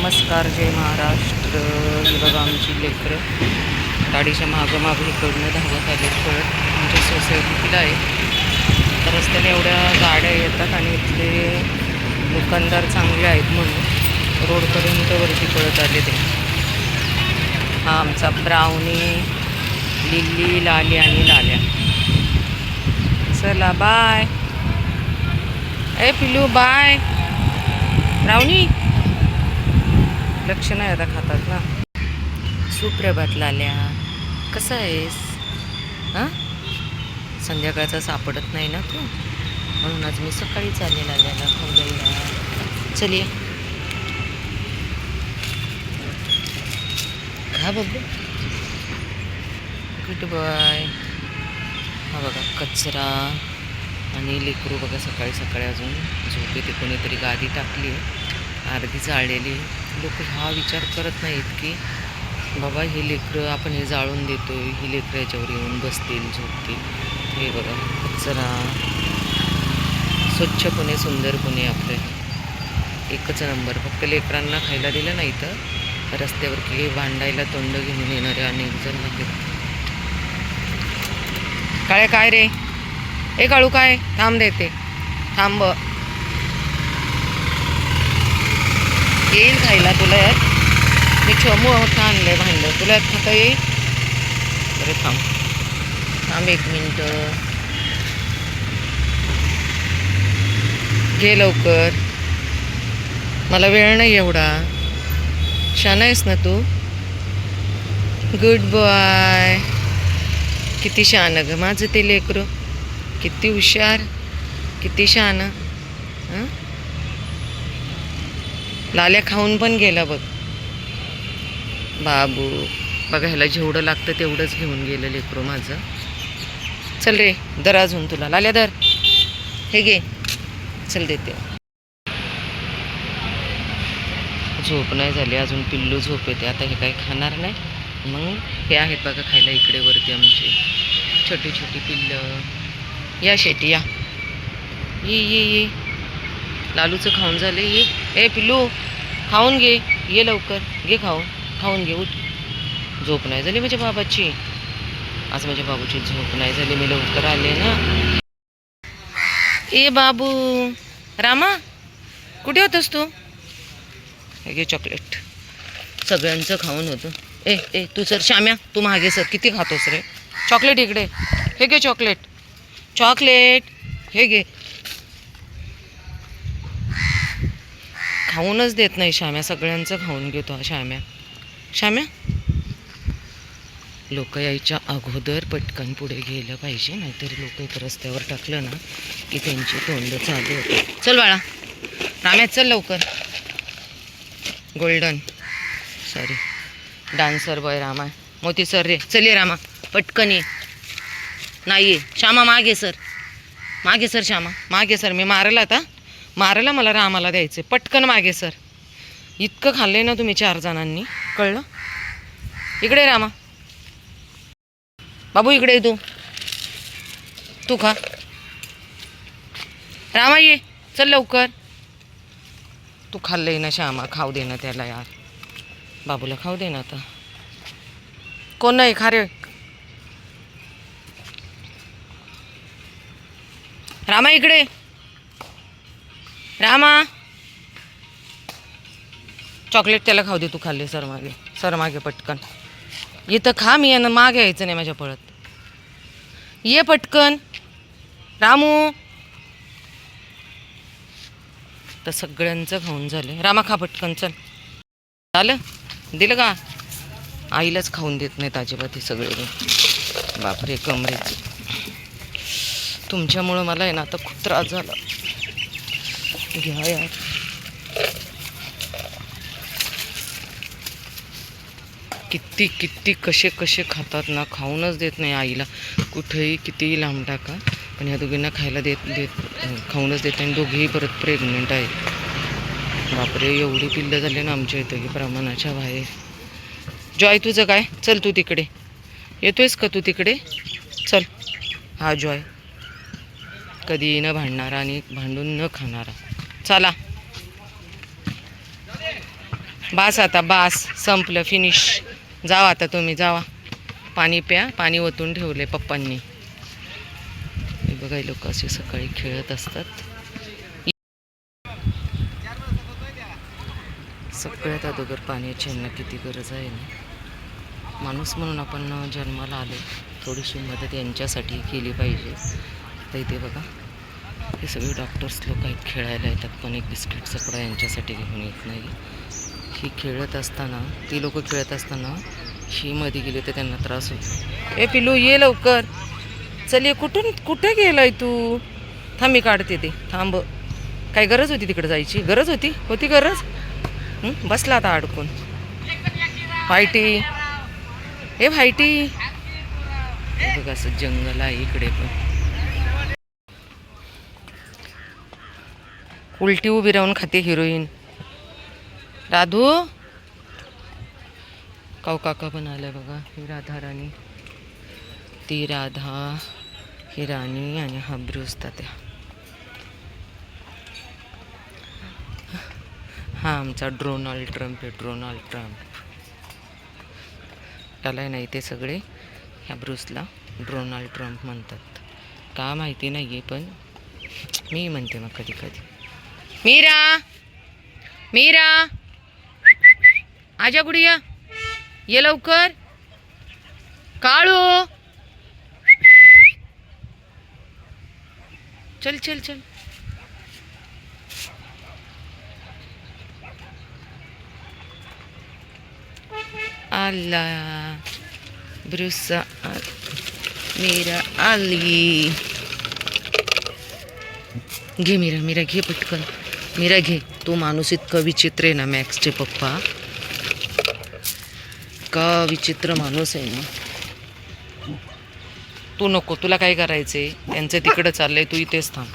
नमस्कार, जय महाराष्ट्र. ही बघा आमची लेकरं गाडीच्या मागं इकडनं धावत आले पळत. आमच्या सोसायटीला आहे. तर रस्त्याने एवढ्या गाड्या येतात आणि इथले दुकानदार चांगले आहेत म्हणून रोडपर्यंत वरती पळत आले ते. हा आमचा ब्राउनी, लिली, लाली आणि लाल्या. चला बाय. ए पिलू बाय. ब्राउनी लक्ष नाही आता खातात ना. सुप्रभात लाल्या, कसा आहेस? हां, संध्याकाळचा सापडत नाही ना तू, म्हणून आज मी सकाळी चालले लाल्याला खाऊ द्यायला. चलिये खा बघू. Good boy. हा बघा कचरा आणि लेकरू बघा सकाळी सकाळी अजून झोपेते. कोणीतरी गादी टाकली अर्धी जाळलेली. लोक हा विचार करत नाहीत की बाबा हे लेकरं आपण हे जाळून देतो, ही लेकरं याच्यावर येऊन बसतील, झोपतील. हे बघा कचरा स्वच्छपणे सुंदरपणे आपलं एकच नंबर. फक्त लेकरांना खायला दिलं नाही तर रस्त्यावर की भांडायला तोंड घेऊन येणारे अनेक जण आहेत. काळे काय रे? ए काळू काय? थांब देते, थांब. येईल खायला तुला यात. मी छोमू मोठं आणलंय भांडं, तुला यात खाता येईल? अरे थांब थांब 1 मिनटं. घे लवकर, मला वेळ नाही एवढा. शाना आहेस ना तू? Good boy. किती शान ग माझं ते लेकरू, किती हुशार, किती शान. हां, लाल्या खाऊन पण गेला बघ बाबू. बघा ह्याला जेवढं लागतं तेवढंच घेऊन गेलं लेकरू माझं. चल रे दर अजून तुला. लाल्या दर, हे घे, चल देते. झोप नाही झाली अजून, पिल्लू झोप येते. आता हे काही खाणार नाही. मग हे आहेत बघा खायला इकडे वरती आमची छोटी छोटी पिल्लं. या शेटी या, ये ये ये. लालूचं खाऊन झाले. ये ए पिल्लू खाऊन घे, ये लवकर घे खाऊन, खाऊन घे. उठ. झोप नाही झाली माझ्या बाबाची आज. माझ्या बाबूची झोप नाही झाली, मी लवकर आले ना. ए बाबू रामा कुठे होतस तू? हे घे चॉकलेट, सगळ्यांचं खाऊन होतं. ए ए तू सर श्याम्या, तू मागे सर, किती खातोस रे? चॉकलेट इकडे, हे घे चॉकलेट, चॉकलेट हे घे. खाऊनच देत नाही श्याम्या, सगळ्यांचं खाऊन घेतो श्याम्या. श्याम्या लोक यायच्या अगोदर पटकन पुढे गेलं पाहिजे, नाहीतर लोक इथं रस्त्यावर टाकलं ना की त्यांची तोंड चालू होते. चल बाळा राम्या, चल लवकर. Golden sorry dancer boy Rama, मोती सर रे. चल ये रामा पटकन ये. नाही ये श्यामा, मागे सर, मागे सर श्यामा, मागे सर. मी मारला आता, मारायला मला रामाला द्यायचे. पटकन मागे सर. इतकं खाल्लंय ना तुम्ही 4 जणांनी, कळलं? इकडे रामा. बाबू इकडे ये, तू खा. रामा ये, चल लवकर. तू खाल्लंय ना श्यामा, खाऊ दे ना त्याला यार. बाबूला खाऊ दे ना आता. कोण नाही खा रे. रामा इकडे. रामा चॉकलेट त्याला खाऊ दे. तू खाल्ले सर मागे, सर मागे पटकन. इथं खा, मी यांना मागे यायचं नाही माझ्या पळत. ये पटकन रामू. तर सगळ्यांचं खाऊन झालं. रामा खा पटकन, चल. झालं, दिलं का? आईलाच खाऊन देत नाहीत अजिबात हे सगळे. बापरे कमरेचे. तुमच्यामुळं मला आहे ना आता खूप त्रास झाला. घ्या यार. किती किती कसे कसे खातात ना, खाऊनच देत नाही आईला. कुठेही कितीही लांब टाका, पण ह्या दोघींना खायला खाऊनच देत नाही. दोघेही परत प्रेग्नेंट आहेत. बापरे एवढी पिल्लं झाली ना आमच्या इथं की प्रमाणाच्या बाहेर. जॉय तुझं काय? चल तू तिकडे येतोयस का? तू तिकडे चल. हा जॉय कधी न भांडणारा आणि भांडून न खाणारा. चला बास आता, बास संपलं, फिनिश. जावा आता तुम्ही, जावा पाणी प्या. पाणी ओतून ठेवले पप्पांनी. हे बघा लोक असे सकाळी खेळत असतात. सगळ्यात अगोदर पाण्याची यांना किती गरज आहे ना. माणूस म्हणून आपण जन्माला आलो, थोडीशी मदत यांच्यासाठी केली पाहिजे. तर इथे बघा हे सगळे डॉक्टर्स लोक आहेत, खेळायला येतात, पण एक बिस्किटचा पुडा यांच्यासाठी घेऊन येत नाही. ही खेळत असताना, ती लोक खेळत असताना ही मध्ये गेली तर त्यांना त्रास होतो. ए पिलू ये लवकर, चल ये. कुठे गेलाय तू? थांब मी काढते ते, थांब. काय गरज होती तिकडे जायची? गरज होती गरज. बसला आता अडकून. व्हायटी, ए व्हायटी. बघा असं जंगल आहे इकडे पण. उलटी उभी राहून खाते हिरोईन. राधू, काऊ काका पण आलाय बघा. ही राधा राणी, ती राधा, ही राणी आणि हा ब्रूस तात्या. हा आमचा डोनाल्ड ट्रम्प आहे, डोनाल्ड ट्रम्प. त्याला नाही, ते सगळे ह्या ब्रूसला डोनाल्ड ट्रम्प म्हणतात. का माहिती नाही आहे, पण मी म्हणते मग कधी कधी. मीरा आजा गुडिया, ये लवकर. काळू, चल चल चल. आला ब्रूस, मीरा आली. घे मीरा घे पटकन. मीरा घे. तो माणूस इतका विचित्र आहे ना, मॅक्सचे पप्पा. का विचित्र माणूस आहे ना. तू नको, तुला काय करायचंय? त्यांचं तिकडं चाललंय, तू इथेच थांब.